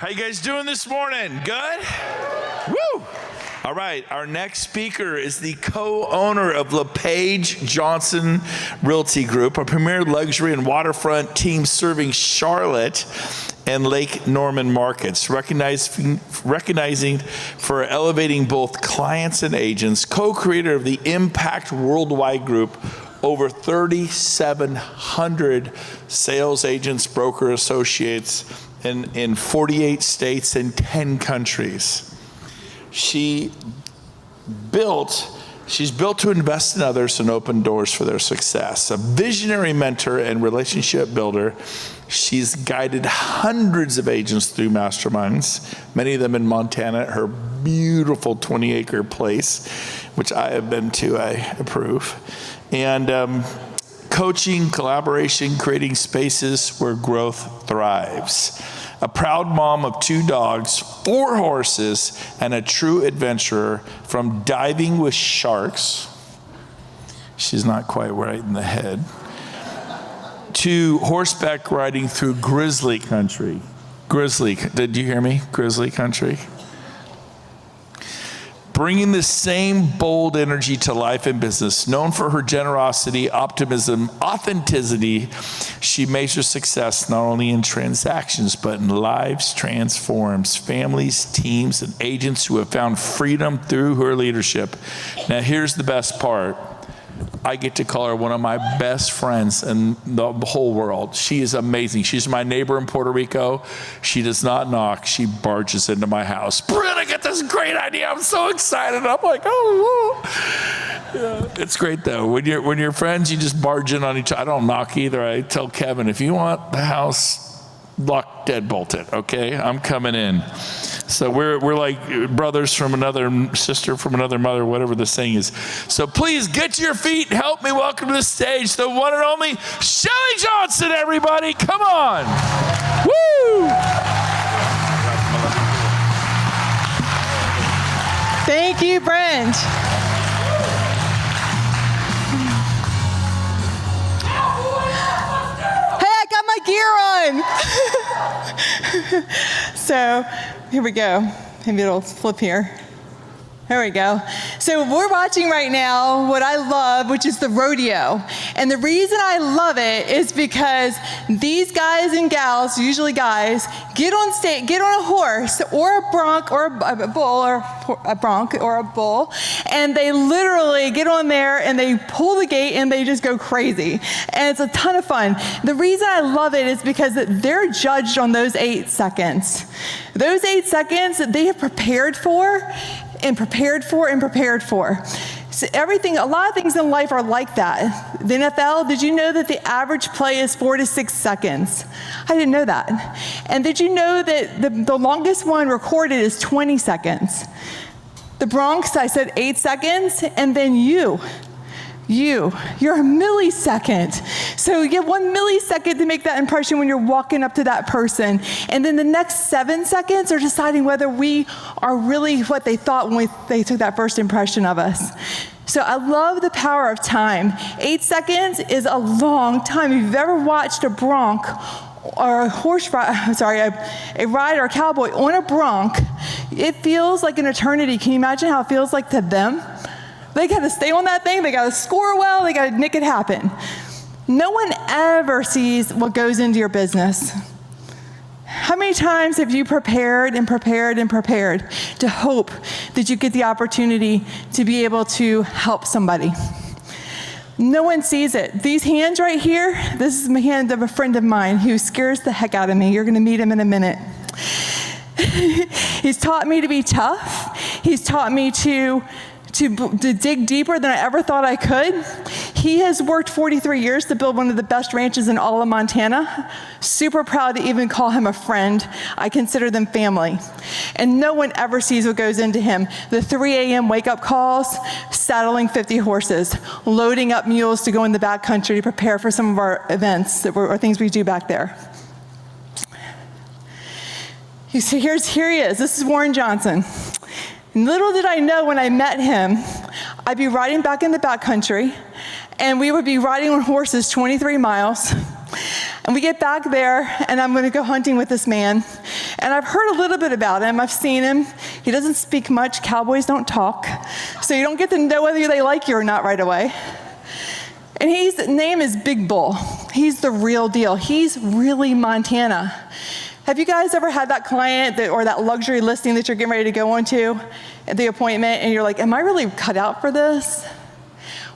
How you guys doing this morning? Good? Woo! All right, our next speaker is the co-owner of LePage Johnson Realty Group, a premier luxury and waterfront team serving Charlotte and Lake Norman markets, recognizing for elevating both clients and agents, co-creator of the Impact Worldwide Group, over 3,700 sales agents, broker associates in 48 states and 10 countries. She's built to invest in others and open doors for their success. A visionary mentor and relationship builder, she's guided hundreds of agents through masterminds, many of them in Montana, her beautiful 20-acre place, which I have been to, I approve. And coaching, collaboration, creating spaces where growth thrives. A proud mom of 2 dogs, 4 horses, and a true adventurer, from diving with sharks, she's not quite right in the head, to horseback riding through grizzly country. Grizzly, did you hear me? Grizzly country. Bringing the same bold energy to life and business. Known for her generosity, optimism, authenticity, she measures success not only in transactions, but in lives transforms, families, teams, and agents who have found freedom through her leadership. Now, here's the best part. I get to call her one of my best friends in the whole world. She is amazing. She's my neighbor in Puerto Rico. She does not knock. She barges into my house. Brent, I got this great idea. I'm so excited. I'm like, oh. Yeah. It's great though. When you're friends, you just barge in on each other. I don't knock either. I tell Kevin, if you want the house locked, deadbolt it, okay? I'm coming in. So we're like brothers from another sister from another mother, whatever the saying is. So please get to your feet and help me welcome to the stage the one and only Shelley Johnson, everybody. Come on. Woo! Thank you, Brent. Hey, I got my gear on. So here we go. Maybe it'll flip here. There we go. So we're watching right now what I love, which is the rodeo. And the reason I love it is because these guys and gals, usually guys, get on stage, get on a horse or a bronc or a bull or a bronc or a bull, and they literally get on there and they pull the gate and they just go crazy. And it's a ton of fun. The reason I love it is because they're judged on those 8 seconds. Those 8 seconds that they have prepared for and prepared for and prepared for. So a lot of things in life are like that. The NFL, did you know that the average play is 4 to 6 seconds? I didn't know that. And did you know that the longest one recorded is 20 seconds? The Bronx, I said 8 seconds, and then you're a millisecond. So you get 1 millisecond to make that impression when you're walking up to that person. And then the next 7 seconds are deciding whether we are really what they thought when they took that first impression of us. So I love the power of time. 8 seconds is a long time. If you've ever watched a bronc or a a rider or a cowboy on a bronc, it feels like an eternity. Can you imagine how it feels like to them? They got to stay on that thing. They got to score well. They got to make it happen. No one ever sees what goes into your business. How many times have you prepared and prepared and prepared to hope that you get the opportunity to be able to help somebody? No one sees it. These hands right here, this is the hand of a friend of mine who scares the heck out of me. You're going to meet him in a minute. He's taught me to be tough. He's taught me to dig deeper than I ever thought I could. He has worked 43 years to build one of the best ranches in all of Montana. Super proud to even call him a friend. I consider them family. And no one ever sees what goes into him. The 3 a.m. wake-up calls, saddling 50 horses, loading up mules to go in the backcountry to prepare for some of our events or things we do back there. Here he is. This is Warren Johnson. Little did I know when I met him, I'd be riding back in the backcountry, and we would be riding on horses 23 miles. And we get back there, and I'm going to go hunting with this man. And I've heard a little bit about him. I've seen him. He doesn't speak much. Cowboys don't talk. So you don't get to know whether they like you or not right away. And his name is Big Bull. He's the real deal. He's really Montana. Have you guys ever had that client or that luxury listing that you're getting ready to go onto at the appointment, and you're like, am I really cut out for this?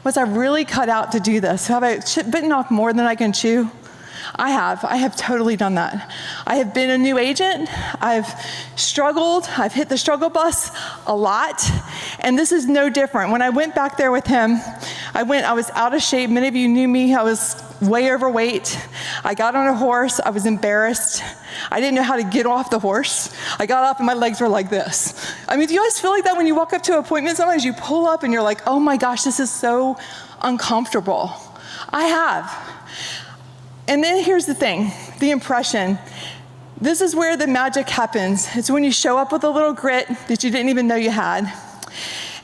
Was I really cut out to do this? Have I bitten off more than I can chew? I have totally done that. I have been a new agent. I've struggled. I've hit the struggle bus a lot. And this is no different. When I went back there with him, I was out of shape. Many of you knew me. I was way overweight. I got on a horse. I was embarrassed. I didn't know how to get off the horse. I got off and my legs were like this. I mean, do you guys feel like that when you walk up to an appointment? Sometimes you pull up and you're like, oh my gosh, this is so uncomfortable. I have. And then here's the thing, the impression. This is where the magic happens. It's when you show up with a little grit that you didn't even know you had,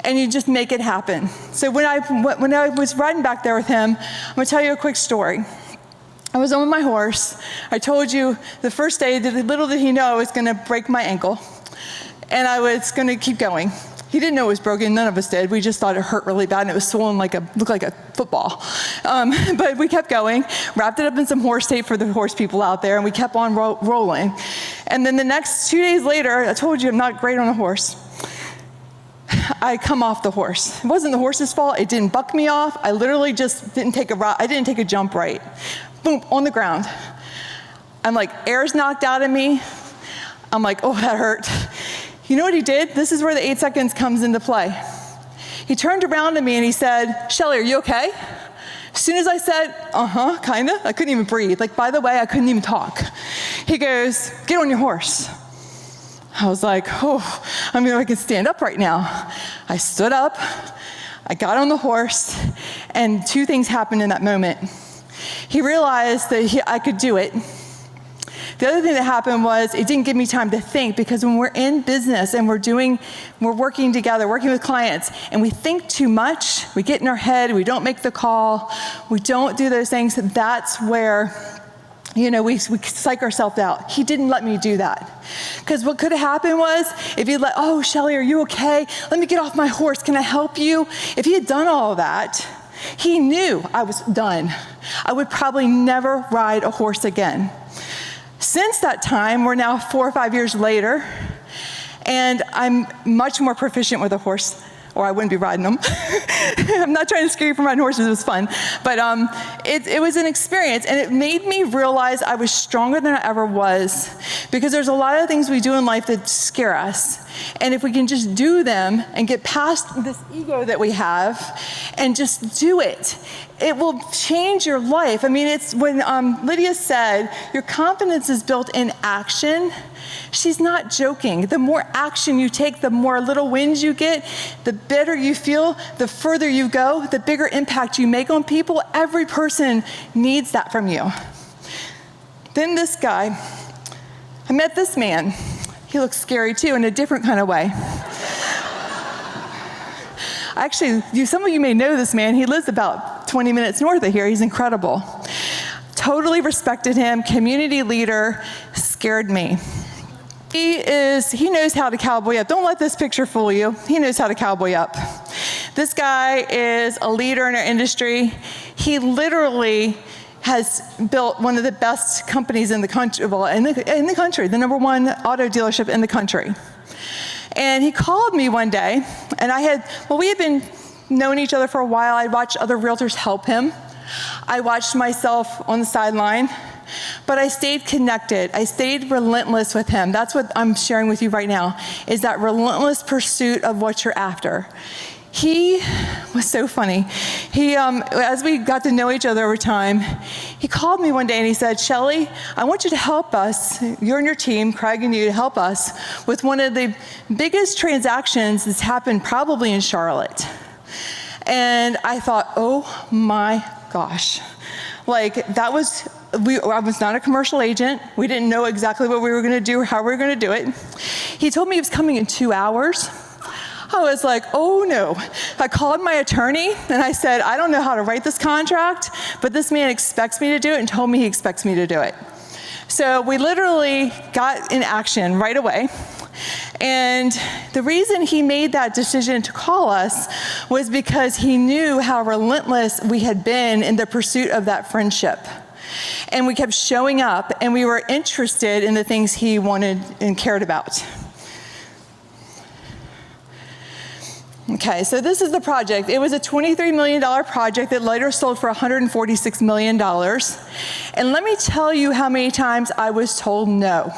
and you just make it happen. So when I was riding back there with him, I'm gonna tell you a quick story. I was on my horse. I told you the first day, little did he know I was gonna break my ankle, and I was gonna keep going. He didn't know it was broken, none of us did. We just thought it hurt really bad, and it was swollen looked like a football. But we kept going, wrapped it up in some horse tape for the horse people out there, and we kept on rolling. And then the next 2 days later, I told you I'm not great on a horse. I come off the horse. It wasn't the horse's fault, it didn't buck me off. I literally just didn't take a jump right. Boom, on the ground. I'm like, air's knocked out of me. I'm like, oh, that hurt. You know what he did? This is where the 8 seconds comes into play. He turned around to me and he said, Shelley, are you okay? As soon as I said, kinda, I couldn't even breathe. Like, by the way, I couldn't even talk. He goes, get on your horse. I was like, oh, I mean, I can stand up right now. I stood up, I got on the horse, and 2 things happened in that moment. He realized that I could do it. The other thing that happened was it didn't give me time to think, because when we're in business and we're working together, working with clients, and we think too much, we get in our head, we don't make the call, we don't do those things, that's where, we psych ourselves out. He didn't let me do that. Because what could have happened was, if he'd let, oh, Shelley, are you okay? Let me get off my horse, can I help you? If he had done all of that, he knew I was done. I would probably never ride a horse again. Since that time, we're now 4 or 5 years later, and I'm much more proficient with a horse, or I wouldn't be riding them. I'm not trying to scare you from riding horses, it was fun. But it was an experience, and it made me realize I was stronger than I ever was, because there's a lot of things we do in life that scare us. And if we can just do them and get past this ego that we have and just do it, it will change your life. I mean, it's when Lydia said, your confidence is built in action. She's not joking. The more action you take, the more little wins you get, the better you feel, the further you go, the bigger impact you make on people. Every person needs that from you. Then this guy, I met this man. He looks scary too, in a different kind of way. Actually, some of you may know this man. He lives about 20 minutes north of here. He's incredible. Totally respected him, community leader, scared me. He knows how to cowboy up. Don't let this picture fool you. He knows how to cowboy up. This guy is a leader in our industry. He literally has built one of the best companies in the country, the number 1 auto dealership in the country. And he called me one day, and we had been knowing each other for a while. I watched other realtors help him. I watched myself on the sideline, but I stayed connected. I stayed relentless with him. That's what I'm sharing with you right now, is that relentless pursuit of what you're after. He was so funny. As we got to know each other over time, he called me one day and he said, Shelley, I want you to help us, you and your team, Craig and you, to help us with one of the biggest transactions that's happened probably in Charlotte. And I thought, oh my gosh. I was not a commercial agent. We didn't know exactly what we were gonna do or how we were gonna do it. He told me he was coming in 2 hours. I was like, oh no. I called my attorney and I said, I don't know how to write this contract, but this man expects me to do it and told me he expects me to do it. So we literally got in action right away. And the reason he made that decision to call us was because he knew how relentless we had been in the pursuit of that friendship. And we kept showing up, and we were interested in the things he wanted and cared about. Okay, so this is the project. It was a $23 million project that later sold for $146 million. And let me tell you how many times I was told no.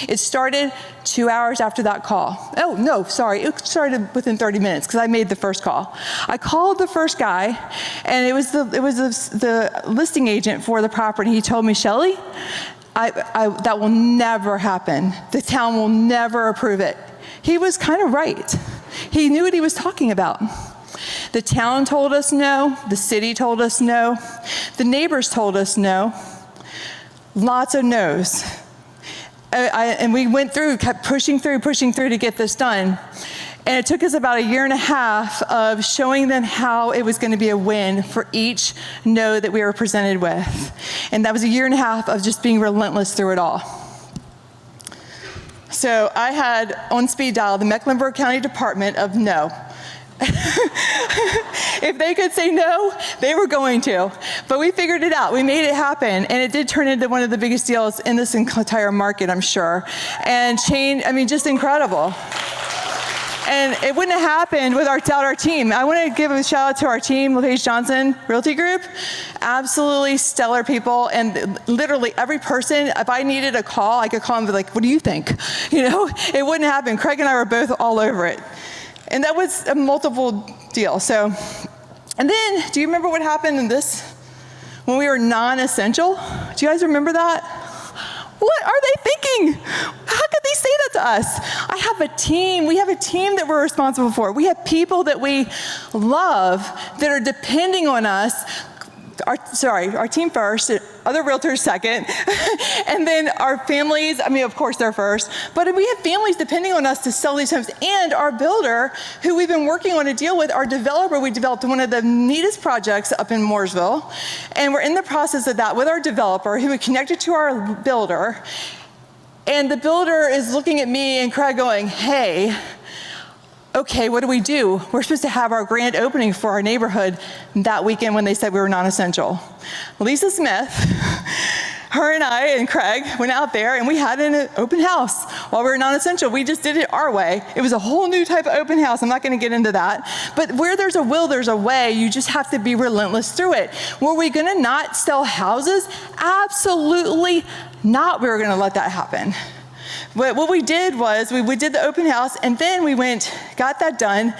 It started 2 hours after that call. Oh, no, sorry, it started within 30 minutes because I made the first call. I called the first guy, and it was the listing agent for the property. He told me, Shelley, that will never happen. The town will never approve it. He was kind of right. He knew what he was talking about. The town told us no. The city told us no. The neighbors told us no. Lots of no's. And we went through, kept pushing through to get this done. And it took us about 1.5 years of showing them how it was going to be a win for each no that we were presented with. And that was 1.5 years of just being relentless through it all. So I had on speed dial the Mecklenburg County Department of no. If they could say no, they were going to. But we figured it out. We made it happen. And it did turn into one of the biggest deals in this entire market, I'm sure. And just incredible. And it wouldn't have happened without our team. I want to give a shout out to our team, LePage Johnson Realty Group. Absolutely stellar people. And literally every person, if I needed a call, I could call and be like, what do you think? It wouldn't happen. Craig and I were both all over it. And that was a multiple deal. So, and then, do you remember what happened in this? When we were non-essential? Do you guys remember that? What are they thinking? How could they say that to us? I have a team. We have a team that we're responsible for. We have people that we love that are depending on us. Our team first, other realtors second, and then our families, of course they're first, but we have families depending on us to sell these homes, and our builder, who we've been working on a deal with, our developer, we developed one of the neatest projects up in Mooresville, and we're in the process of that with our developer, who we connected to our builder, and the builder is looking at me and Craig going, hey, okay, what do we do? We're supposed to have our grand opening for our neighborhood that weekend when they said we were non-essential. Lisa Smith, her and I and Craig went out there and we had an open house while we were non-essential. We just did it our way. It was a whole new type of open house. I'm not going to get into that. But where there's a will, there's a way. You just have to be relentless through it. Were we going to not sell houses? Absolutely not. We were going to let that happen. What we did was we did the open house, and then we got that done.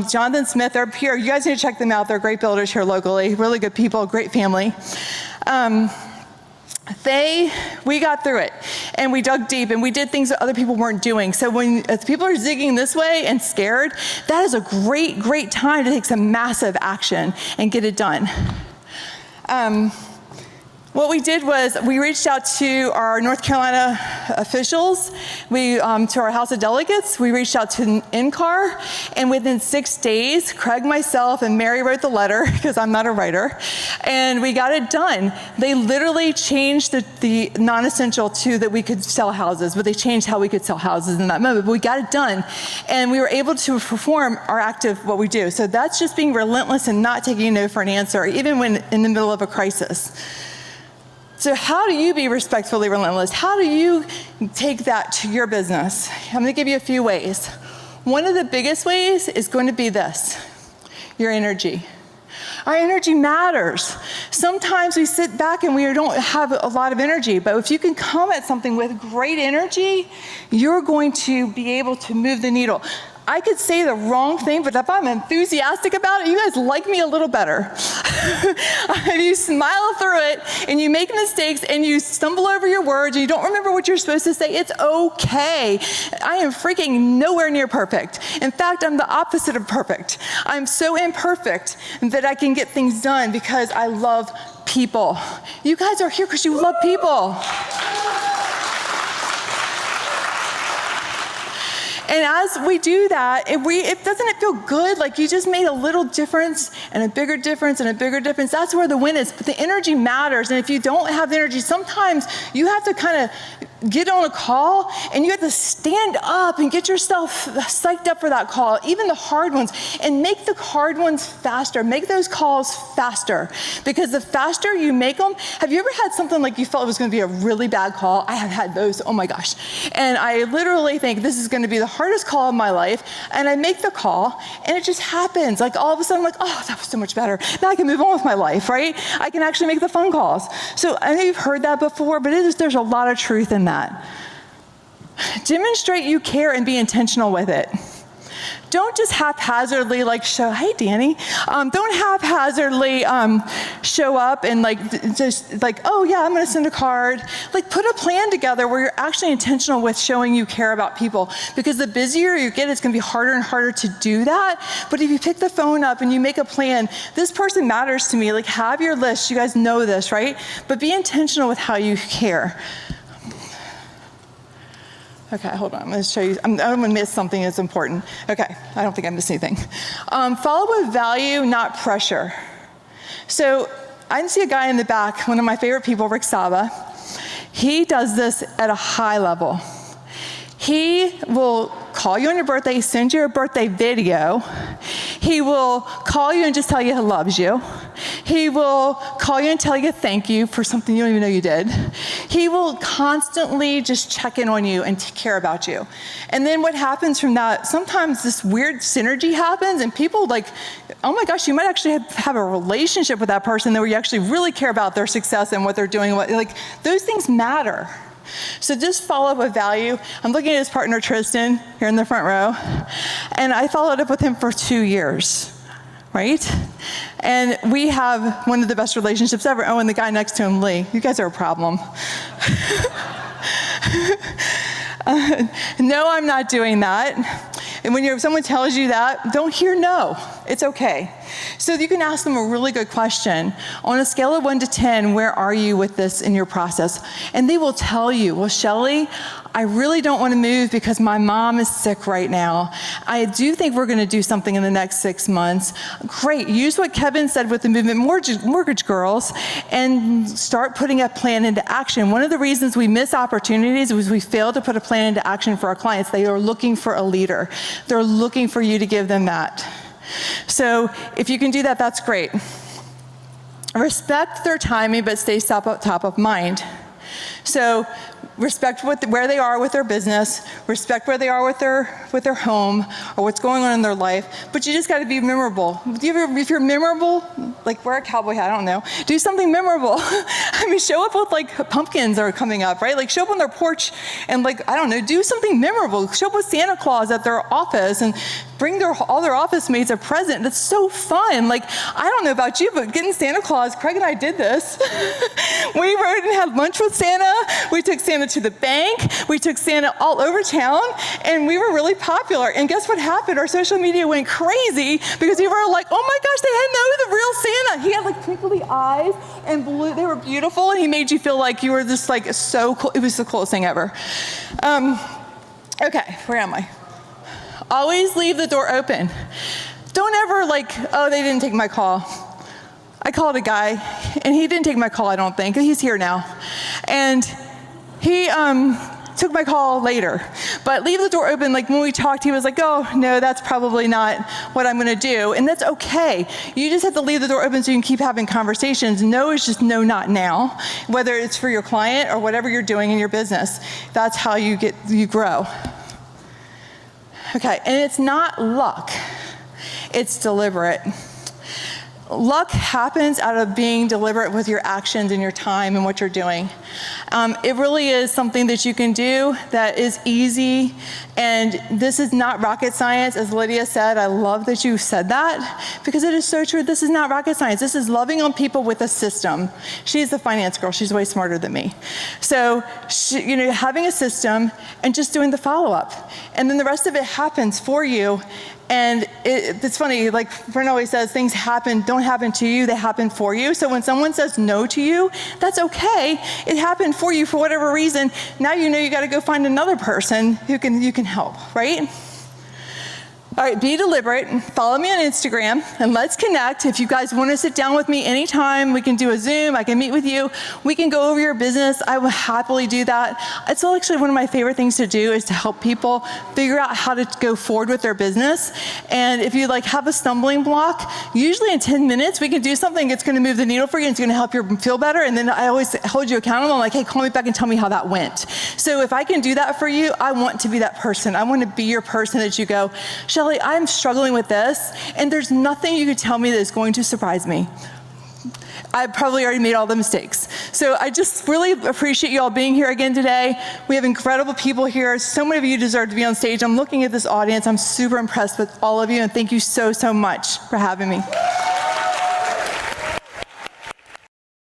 Jonathan Smith, they're here. You guys need to check them out. They're great builders here locally, really good people, great family. We got through it, and we dug deep, and we did things that other people weren't doing. So when people are zigging this way and scared, that is a great, great time to take some massive action and get it done. What we did was we reached out to our North Carolina officials, to our House of Delegates. We reached out to NCAR, and within 6 days, Craig, myself, and Mary wrote the letter, because I'm not a writer, and we got it done. They literally changed the non-essential to that we could sell houses, but they changed how we could sell houses in that moment, but we got it done, and we were able to perform our active, what we do. So that's just being relentless and not taking a no for an answer, even when in the middle of a crisis. So how do you be respectfully relentless? How do you take that to your business? I'm going to give you a few ways. One of the biggest ways is going to be this: your energy. Our energy matters. Sometimes we sit back and we don't have a lot of energy, but if you can come at something with great energy, you're going to be able to move the needle. I could say the wrong thing, but if I'm enthusiastic about it, you guys like me a little better. If you smile through it and you make mistakes and you stumble over your words and you don't remember what you're supposed to say, it's okay. I am freaking nowhere near perfect. In fact, I'm the opposite of perfect. I'm so imperfect that I can get things done because I love people. You guys are here because you love people. And as we do that, doesn't it feel good? Like you just made a little difference and a bigger difference and a bigger difference. That's where the win is. But the energy matters. And if you don't have the energy, sometimes you have to kind of get on a call and you have to stand up and get yourself psyched up for that call, even the hard ones, and make the hard ones faster. Make those calls faster, because the faster you make them, have you ever had something like you felt it was going to be a really bad call? I have had those, oh my gosh. And I literally think this is going to be the hardest call of my life, and I make the call and it just happens. Like all of a sudden I'm like, oh, that was so much better. Now I can move on with my life, right? I can actually make the phone calls. So I know you've heard that before, but there's a lot of truth in that. Demonstrate you care and be intentional with it. Don't just haphazardly hey Danny, don't haphazardly show up and oh yeah, I'm gonna send a card. Like put a plan together where you're actually intentional with showing you care about people, because the busier you get, it's gonna be harder and harder to do that. But if you pick the phone up and you make a plan, this person matters to me, like have your list, you guys know this, right? But be intentional with how you care. Okay, hold on, I'm gonna show you, I'm gonna miss something that's important. Okay, I don't think I missed anything. Follow with value, not pressure. So I see a guy in the back, one of my favorite people, Rick Saba. He does this at a high level. He will call you on your birthday, send you a birthday video. He will call you and just tell you he loves you. He will call you and tell you thank you for something you don't even know you did. He will constantly just check in on you and care about you. And then what happens from that, sometimes this weird synergy happens and people oh my gosh, you might actually have a relationship with that person where you actually really care about their success and what they're doing. Those things matter. So just follow up with value. I'm looking at his partner, Tristan, here in the front row. And I followed up with him for 2 years, right? And we have one of the best relationships ever. Oh, and the guy next to him, Lee. You guys are a problem. No, I'm not doing that. And when someone tells you that, don't hear no. It's okay. So you can ask them a really good question. On a scale of 1 to 10, where are you with this in your process? And they will tell you, well, Shelley, I really don't want to move because my mom is sick right now. I do think we're going to do something in the next 6 months. Great. Use what Kevin said with the movement mortgage girls and start putting a plan into action. One of the reasons we miss opportunities is we fail to put a plan into action for our clients. They are looking for a leader. They're looking for you to give them that. So if you can do that, that's great. Respect their timing, but stay top of mind. So respect where they are with their business, respect where they are with their home or what's going on in their life, but you just got to be memorable. If you're memorable, like wear a cowboy hat, I don't know, do something memorable. I mean, show up with pumpkins are coming up, right? Show up on their porch and I don't know, do something memorable. Show up with Santa Claus at their office and bring all their office mates a present. That's so fun. I don't know about you, but getting Santa Claus, Craig and I did this. We rode and had lunch with Santa. We took Santa to the bank. We took Santa all over town, and we were really popular. And guess what happened? Our social media went crazy because people were like, oh my gosh, they had know the real Santa. He had twinkly eyes and blue. They were beautiful, and he made you feel like you were just so cool. It was the coolest thing ever. Okay, where am I? Always leave the door open. Don't ever oh, they didn't take my call. I called a guy, and he didn't take my call, I don't think. He's here now. And he took my call later. But leave the door open. When we talked, he was like, oh, no, that's probably not what I'm going to do. And that's okay. You just have to leave the door open so you can keep having conversations. No is just no, not now, whether it's for your client or whatever you're doing in your business. That's how you grow. Okay, and it's not luck. It's deliberate. Luck happens out of being deliberate with your actions and your time and what you're doing. It really is something that you can do that is easy, and this is not rocket science, as Lydia said. I love that you said that, because it is so true. This is not rocket science. This is loving on people with a system. She's the finance girl. She's way smarter than me. So, having a system and just doing the follow-up. And then the rest of it happens for you. And it's funny, like Brent always says, things don't happen to you, they happen for you. So when someone says no to you, that's okay. It happened for you for whatever reason. Now you know you got to go find another person who you can help, right? All right, be deliberate. Follow me on Instagram, and let's connect. If you guys want to sit down with me anytime, we can do a Zoom. I can meet with you. We can go over your business. I will happily do that. It's actually one of my favorite things to do is to help people figure out how to go forward with their business. And if you have a stumbling block, usually in 10 minutes, we can do something that's going to move the needle for you, and it's going to help you feel better. And then I always hold you accountable. I'm like, hey, call me back and tell me how that went. So if I can do that for you, I want to be that person. I want to be your person that you go, Shelley, I'm struggling with this, and there's nothing you could tell me that's going to surprise me. I probably already made all the mistakes. So I just really appreciate you all being here again today. We have incredible people here. So many of you deserve to be on stage. I'm looking at this audience. I'm super impressed with all of you, and thank you so, so much for having me.